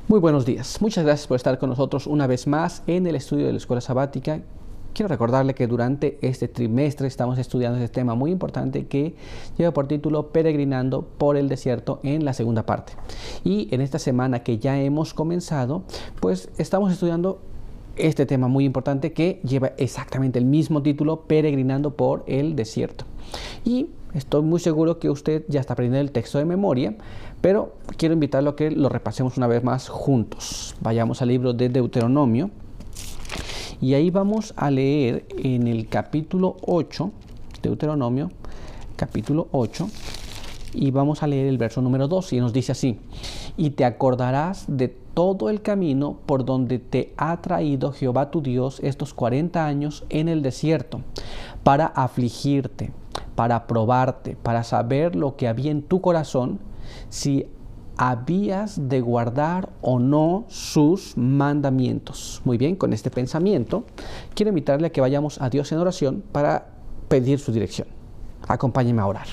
Muy buenos días. Muchas gracias por estar con nosotros una vez más en el estudio de la Escuela Sabática. Quiero recordarle que durante este trimestre estamos estudiando este tema muy importante que lleva por título Peregrinando por el Desierto en la segunda parte. Y en esta semana que ya hemos comenzado, pues estamos estudiando este tema muy importante que lleva exactamente el mismo título, Peregrinando por el Desierto. Y estoy muy seguro que usted ya está aprendiendo el texto de memoria, pero quiero invitarlo a que lo repasemos una vez más juntos. Vayamos al libro de Deuteronomio y ahí vamos a leer en el capítulo 8, Deuteronomio, capítulo 8, y vamos a leer el verso número 2 y nos dice así: y te acordarás de todo el camino por donde te ha traído Jehová tu Dios estos 40 años en el desierto, para afligirte, para probarte, para saber lo que había en tu corazón, si habías de guardar o no sus mandamientos. Muy bien, con este pensamiento quiero invitarle a que vayamos a Dios en oración para pedir su dirección. Acompáñenme a orar.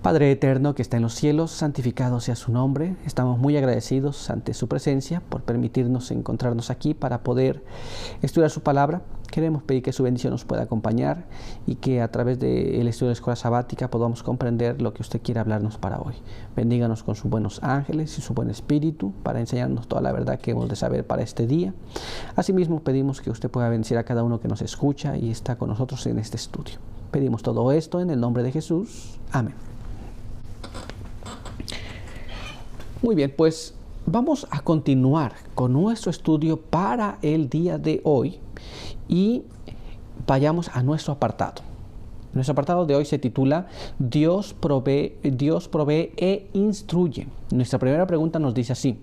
Padre eterno que está en los cielos, santificado sea su nombre. Estamos muy agradecidos ante su presencia por permitirnos encontrarnos aquí para poder estudiar su palabra. Queremos pedir que su bendición nos pueda acompañar y que a través del estudio de la Escuela Sabática podamos comprender lo que usted quiere hablarnos para hoy. Bendíganos con sus buenos ángeles y su buen espíritu para enseñarnos toda la verdad que hemos de saber para este día. Asimismo pedimos que usted pueda bendecir a cada uno que nos escucha y está con nosotros en este estudio. Pedimos todo esto en el nombre de Jesús. Amén. Muy bien, pues vamos a continuar con nuestro estudio para el día de hoy y vayamos a nuestro apartado. Nuestro apartado de hoy se titula Dios provee e instruye. Nuestra primera pregunta nos dice así: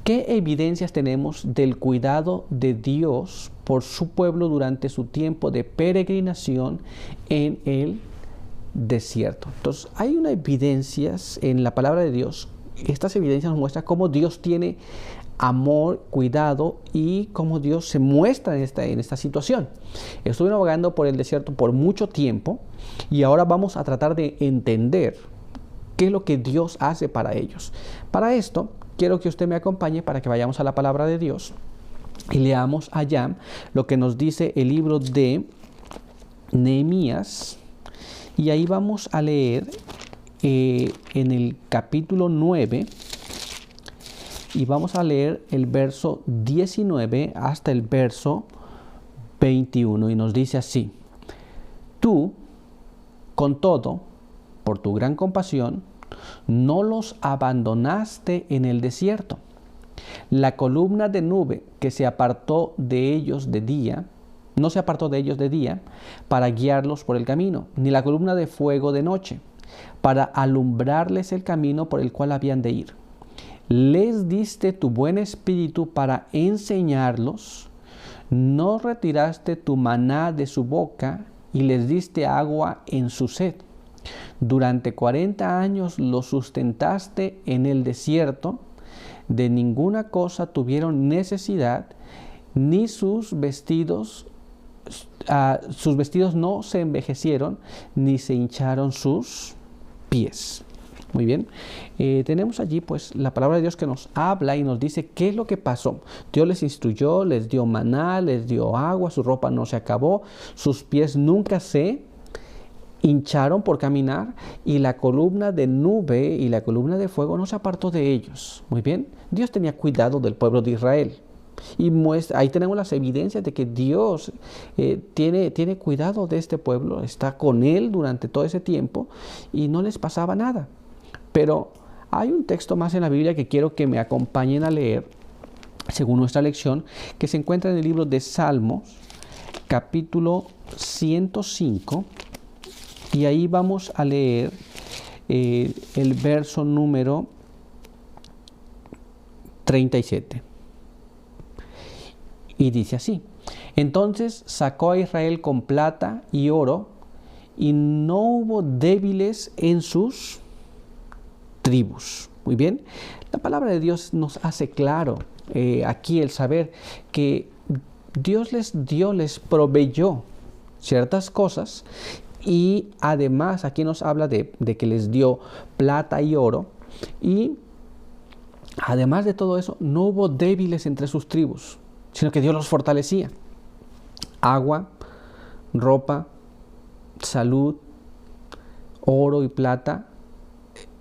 ¿qué evidencias tenemos del cuidado de Dios por su pueblo durante su tiempo de peregrinación en el desierto? Entonces, hay unas evidencias en la palabra de Dios. Estas evidencias nos muestran cómo Dios tiene amor, cuidado y cómo Dios se muestra en esta situación. Estuvieron vagando por el desierto por mucho tiempo y ahora vamos a tratar de entender qué es lo que Dios hace para ellos. Para esto, quiero que usted me acompañe para que vayamos a la palabra de Dios y leamos allá lo que nos dice el libro de Nehemías. Y ahí vamos a leer en el capítulo 9 y vamos a leer el verso 19 hasta el verso 21 y nos dice así: tú, con todo, por tu gran compasión, no los abandonaste en el desierto. La columna de nube que se apartó de ellos de día, no se apartó de ellos de día para guiarlos por el camino, ni la columna de fuego de noche, para alumbrarles el camino por el cual habían de ir. Les diste tu buen espíritu para enseñarlos, no retiraste tu maná de su boca y les diste agua en su sed. Durante 40 años los sustentaste en el desierto, de ninguna cosa tuvieron necesidad, ni sus vestidos no se envejecieron, ni se hincharon sus pies. Muy bien, tenemos allí pues la palabra de Dios que nos habla y nos dice qué es lo que pasó. Dios les instruyó, les dio maná, les dio agua, su ropa no se acabó, sus pies nunca se hincharon por caminar y la columna de nube y la columna de fuego no se apartó de ellos. Muy bien, Dios tenía cuidado del pueblo de Israel. Y ahí tenemos las evidencias de que Dios tiene cuidado de este pueblo, está con él durante todo ese tiempo y no les pasaba nada. Pero hay un texto más en la Biblia que quiero que me acompañen a leer, según nuestra lección, que se encuentra en el libro de Salmos, capítulo 105, y ahí vamos a leer el verso número 37. Y dice así: entonces sacó a Israel con plata y oro, y no hubo débiles en sus tribus. Muy bien, la palabra de Dios nos hace claro aquí el saber que Dios les proveyó ciertas cosas y además aquí nos habla de que les dio plata y oro y Además de todo eso, no hubo débiles entre sus tribus, sino que Dios los fortalecía. Agua, ropa, salud, oro y plata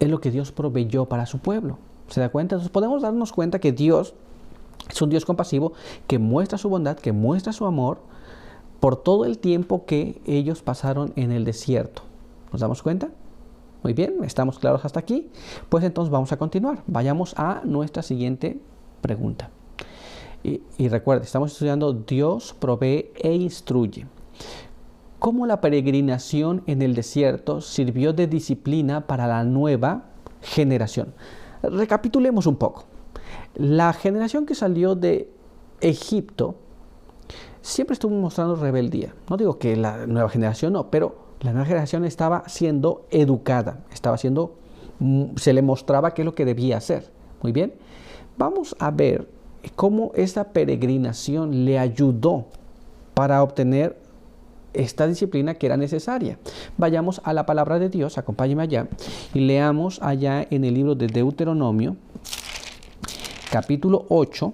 es lo que Dios proveyó para su pueblo. ¿Se da cuenta? Entonces podemos darnos cuenta que Dios es un Dios compasivo que muestra su bondad, que muestra su amor por todo el tiempo que ellos pasaron en el desierto. ¿Nos damos cuenta? Muy bien, ¿estamos claros hasta aquí? Pues entonces vamos a continuar. Vayamos a nuestra siguiente pregunta. Y recuerda, estamos estudiando Dios provee e instruye. ¿Cómo la peregrinación en el desierto sirvió de disciplina para la nueva generación? Recapitulemos un poco. La generación que salió de Egipto siempre estuvo mostrando rebeldía. No digo que la nueva generación no, pero la nueva generación estaba siendo educada, se le mostraba qué es lo que debía hacer. Muy bien, vamos a ver cómo esta peregrinación le ayudó para obtener esta disciplina que era necesaria. Vayamos a la palabra de Dios, acompáñeme allá y leamos allá en el libro de Deuteronomio, capítulo 8,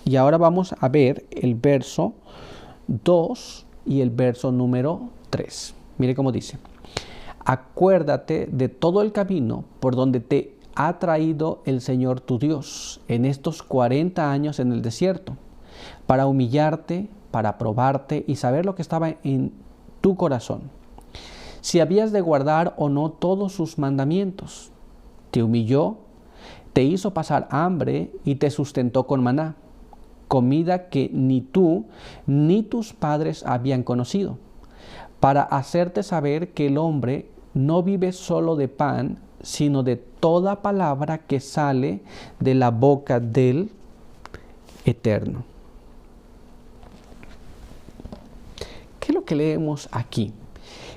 y ahora vamos a ver el verso 2 y el verso número 3. Mire cómo dice: acuérdate de todo el camino por donde te ha traído el Señor tu Dios en estos 40 años en el desierto, para humillarte, para probarte y saber lo que estaba en tu corazón, si habías de guardar o no todos sus mandamientos. Te humilló, te hizo pasar hambre y te sustentó con maná, comida que ni tú ni tus padres habían conocido, para hacerte saber que el hombre no vive solo de pan, sino de toda palabra que sale de la boca del Eterno. ¿Qué es lo que leemos aquí?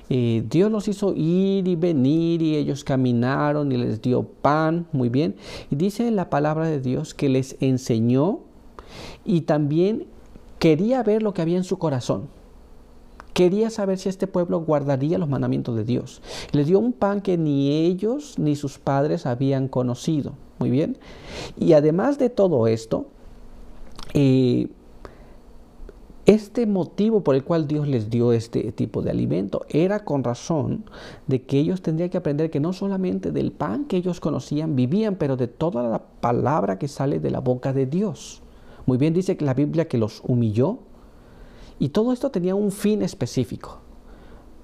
Dios los hizo ir y venir y ellos caminaron y les dio pan, muy bien. Y dice la palabra de Dios que les enseñó y también quería ver lo que había en su corazón. Quería saber si este pueblo guardaría los mandamientos de Dios. Les dio un pan que ni ellos ni sus padres habían conocido. Muy bien. Y además de todo esto, este motivo por el cual Dios les dio este tipo de alimento era con razón de que ellos tendrían que aprender que no solamente del pan que ellos conocían vivían, pero de toda la palabra que sale de la boca de Dios. Muy bien, dice la Biblia que los humilló. Y todo esto tenía un fin específico.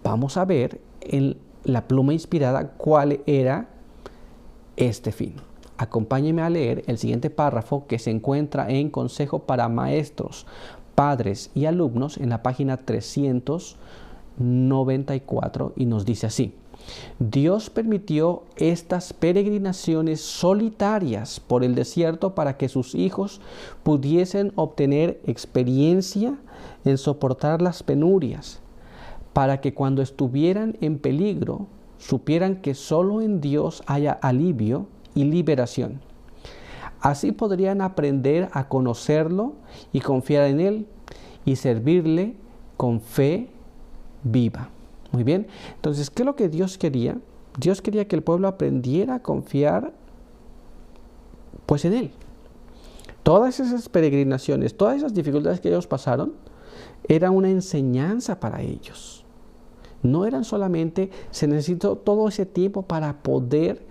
Vamos a ver en la pluma inspirada cuál era este fin. Acompáñenme a leer el siguiente párrafo que se encuentra en Consejo para Maestros, Padres y Alumnos en la página 394 y nos dice así: Dios permitió estas peregrinaciones solitarias por el desierto para que sus hijos pudiesen obtener experiencia en soportar las penurias, para que cuando estuvieran en peligro supieran que solo en Dios haya alivio y liberación. Así podrían aprender a conocerlo y confiar en Él y servirle con fe viva. Muy bien, entonces, ¿qué es lo que Dios quería? Dios quería que el pueblo aprendiera a confiar pues en Él. Todas esas peregrinaciones, todas esas dificultades que ellos pasaron, era una enseñanza para ellos. No eran solamente, se necesitó todo ese tiempo para poder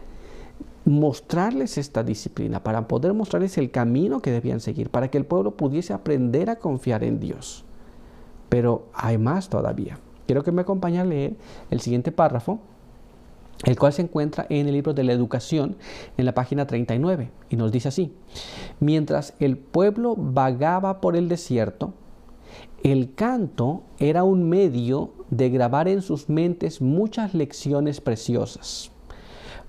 mostrarles esta disciplina, para poder mostrarles el camino que debían seguir, para que el pueblo pudiese aprender a confiar en Dios. Pero hay más todavía. Quiero que me acompañe a leer el siguiente párrafo, el cual se encuentra en el libro de la Educación, en la página 39, y nos dice así: mientras el pueblo vagaba por el desierto, el canto era un medio de grabar en sus mentes muchas lecciones preciosas.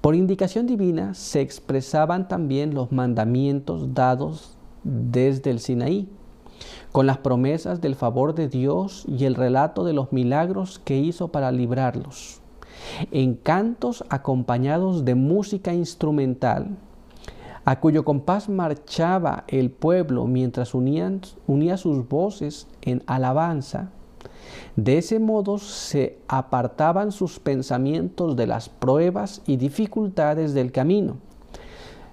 Por indicación divina se expresaban también los mandamientos dados desde el Sinaí, con las promesas del favor de Dios y el relato de los milagros que hizo para librarlos, en cantos acompañados de música instrumental, a cuyo compás marchaba el pueblo mientras unía sus voces en alabanza. De ese modo se apartaban sus pensamientos de las pruebas y dificultades del camino.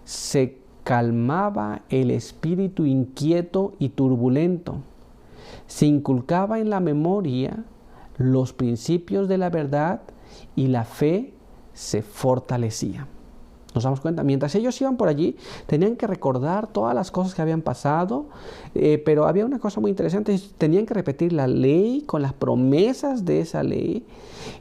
Se calmaba el espíritu inquieto y turbulento. Se inculcaba en la memoria los principios de la verdad y la fe se fortalecía. Nos damos cuenta, mientras ellos iban por allí, tenían que recordar todas las cosas que habían pasado, pero había una cosa muy interesante, tenían que repetir la ley con las promesas de esa ley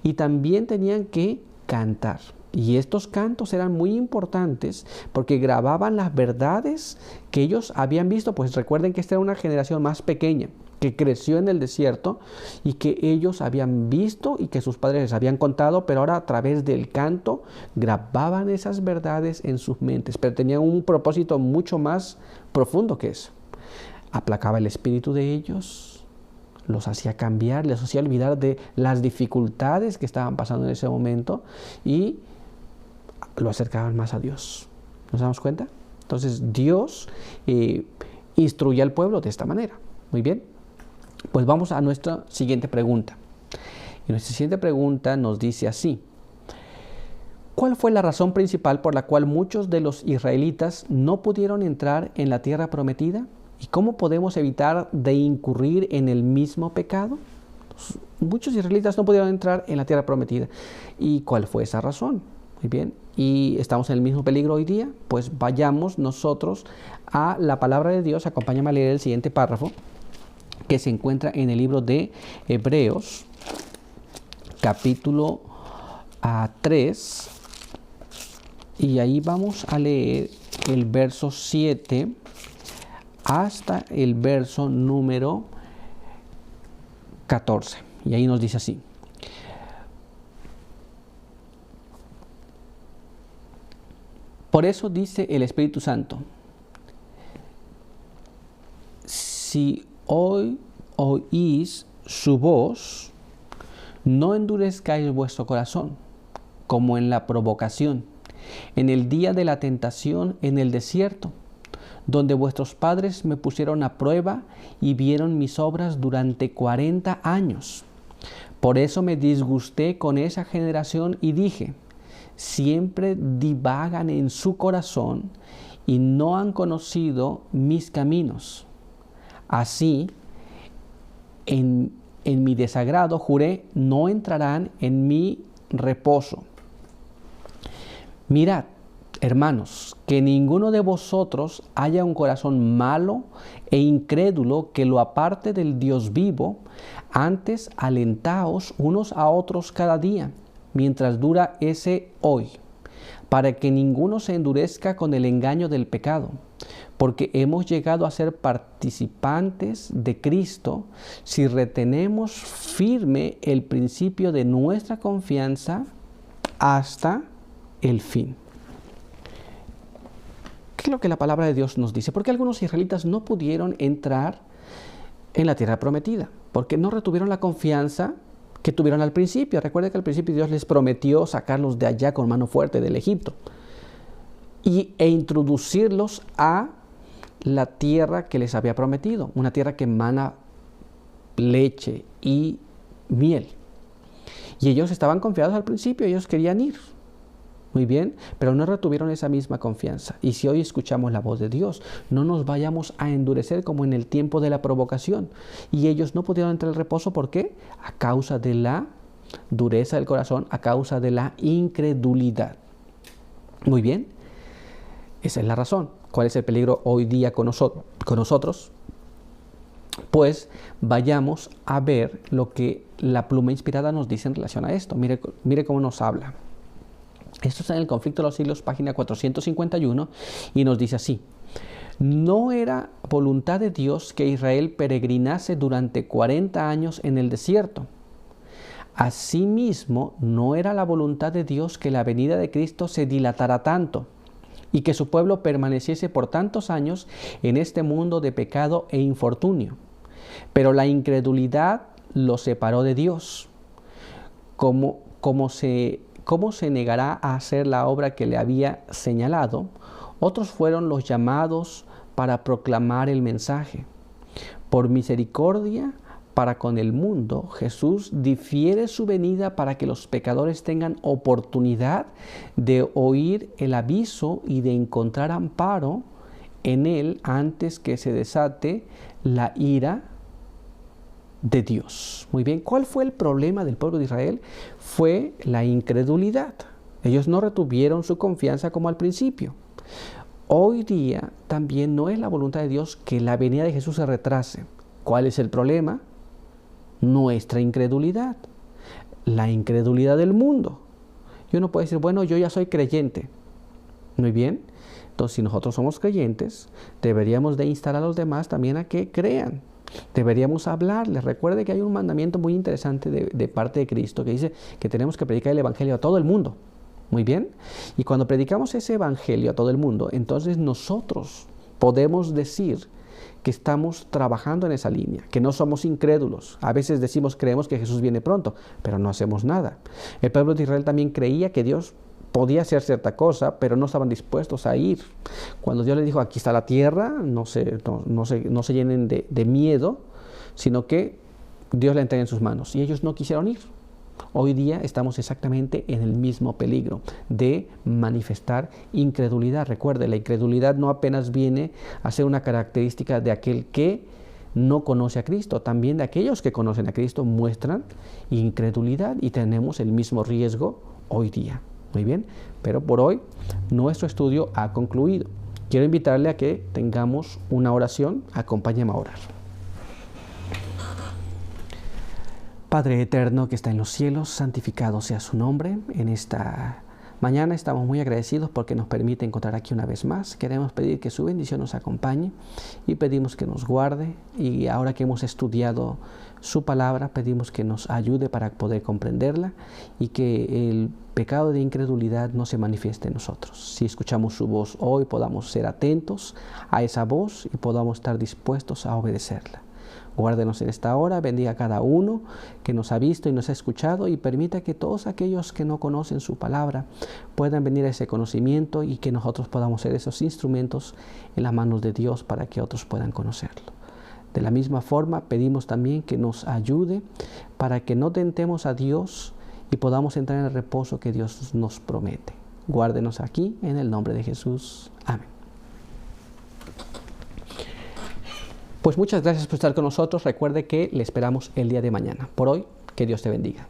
y también tenían que cantar. Y estos cantos eran muy importantes porque grababan las verdades que ellos habían visto. Pues recuerden que esta era una generación más pequeña que creció en el desierto y que ellos habían visto y que sus padres les habían contado, pero ahora a través del canto grababan esas verdades en sus mentes, pero tenían un propósito mucho más profundo que eso. Aplacaba el espíritu de ellos, los hacía cambiar, les hacía olvidar de las dificultades que estaban pasando en ese momento y lo acercaban más a Dios. ¿Nos damos cuenta? Entonces Dios instruye al pueblo de esta manera. Muy bien. Pues vamos a nuestra siguiente pregunta. Y nuestra siguiente pregunta nos dice así: ¿cuál fue la razón principal por la cual muchos de los israelitas no pudieron entrar en la tierra prometida? ¿Y cómo podemos evitar de incurrir en el mismo pecado? Muchos israelitas no pudieron entrar en la tierra prometida. ¿Y cuál fue esa razón? Muy bien. ¿Y estamos en el mismo peligro hoy día? Pues vayamos nosotros a la palabra de Dios. Acompáñame a leer el siguiente párrafo que se encuentra en el libro de Hebreos, capítulo 3. Y ahí vamos a leer el verso 7 hasta el verso número 14. Y ahí nos dice así: por eso dice el Espíritu Santo, si hoy oís su voz, no endurezcáis vuestro corazón, como en la provocación, en el día de la tentación en el desierto, donde vuestros padres me pusieron a prueba y vieron mis obras durante 40 años. Por eso me disgusté con esa generación y dije: siempre divagan en su corazón y no han conocido mis caminos. Así, en mi desagrado juré, no entrarán en mi reposo. Mirad, hermanos, que ninguno de vosotros haya un corazón malo e incrédulo que lo aparte del Dios vivo. Antes alentaos unos a otros cada día, mientras dura ese hoy, para que ninguno se endurezca con el engaño del pecado, porque hemos llegado a ser participantes de Cristo si retenemos firme el principio de nuestra confianza hasta el fin. ¿Qué es lo que la palabra de Dios nos dice? Porque algunos israelitas no pudieron entrar en la tierra prometida, porque no retuvieron la confianza que tuvieron al principio. Recuerden que al principio Dios les prometió sacarlos de allá con mano fuerte del Egipto e introducirlos a la tierra que les había prometido, una tierra que emana leche y miel. Y ellos estaban confiados al principio, ellos querían ir. Muy bien, pero no retuvieron esa misma confianza. Y si hoy escuchamos la voz de Dios, no nos vayamos a endurecer como en el tiempo de la provocación. Y ellos no pudieron entrar al reposo, ¿por qué? A causa de la dureza del corazón, a causa de la incredulidad. Muy bien, esa es la razón. ¿Cuál es el peligro hoy día con nosotros? Pues vayamos a ver lo que la pluma inspirada nos dice en relación a esto. Mire cómo nos habla. Esto está en el Conflicto de los Siglos, página 451, y nos dice así: no era voluntad de Dios que Israel peregrinase durante 40 años en el desierto. Asimismo, no era la voluntad de Dios que la venida de Cristo se dilatara tanto y que su pueblo permaneciese por tantos años en este mundo de pecado e infortunio. Pero la incredulidad lo separó de Dios. ¿Cómo se negará a hacer la obra que le había señalado? Otros fueron los llamados para proclamar el mensaje. Por misericordia, para con el mundo, Jesús difiere su venida para que los pecadores tengan oportunidad de oír el aviso y de encontrar amparo en Él antes que se desate la ira de Dios. Muy bien, ¿cuál fue el problema del pueblo de Israel? Fue la incredulidad. Ellos no retuvieron su confianza como al principio. Hoy día también no es la voluntad de Dios que la venida de Jesús se retrase. ¿Cuál es el problema? Nuestra incredulidad, la incredulidad del mundo. Yo no puedo decir, bueno, yo ya soy creyente. Muy bien, entonces si nosotros somos creyentes, deberíamos de instar a los demás también a que crean. Deberíamos hablarles. Recuerde que hay un mandamiento muy interesante de parte de Cristo que dice que tenemos que predicar el evangelio a todo el mundo. Muy bien, y cuando predicamos ese evangelio a todo el mundo, entonces nosotros podemos decir que estamos trabajando en esa línea, que no somos incrédulos. A veces decimos, creemos que Jesús viene pronto, pero no hacemos nada. El pueblo de Israel también creía que Dios podía hacer cierta cosa, pero no estaban dispuestos a ir. Cuando Dios les dijo, aquí está la tierra, no se llenen de miedo, sino que Dios la entrega en sus manos. Y ellos no quisieron ir. Hoy día estamos exactamente en el mismo peligro de manifestar incredulidad. Recuerde, la incredulidad no apenas viene a ser una característica de aquel que no conoce a Cristo, también de aquellos que conocen a Cristo muestran incredulidad y tenemos el mismo riesgo hoy día. Muy bien, pero por hoy nuestro estudio ha concluido. Quiero invitarle a que tengamos una oración. Acompáñeme a orar. Padre eterno que está en los cielos, santificado sea su nombre. En esta mañana estamos muy agradecidos porque nos permite encontrar aquí una vez más. Queremos pedir que su bendición nos acompañe y pedimos que nos guarde. Y ahora que hemos estudiado su palabra, pedimos que nos ayude para poder comprenderla y que el pecado de incredulidad no se manifieste en nosotros. Si escuchamos su voz hoy, podamos ser atentos a esa voz y podamos estar dispuestos a obedecerla. Guárdenos en esta hora, bendiga a cada uno que nos ha visto y nos ha escuchado y permita que todos aquellos que no conocen su palabra puedan venir a ese conocimiento y que nosotros podamos ser esos instrumentos en las manos de Dios para que otros puedan conocerlo. De la misma forma, pedimos también que nos ayude para que no tentemos a Dios y podamos entrar en el reposo que Dios nos promete. Guárdenos aquí en el nombre de Jesús. Amén. Pues muchas gracias por estar con nosotros. Recuerde que le esperamos el día de mañana. Por hoy, que Dios te bendiga.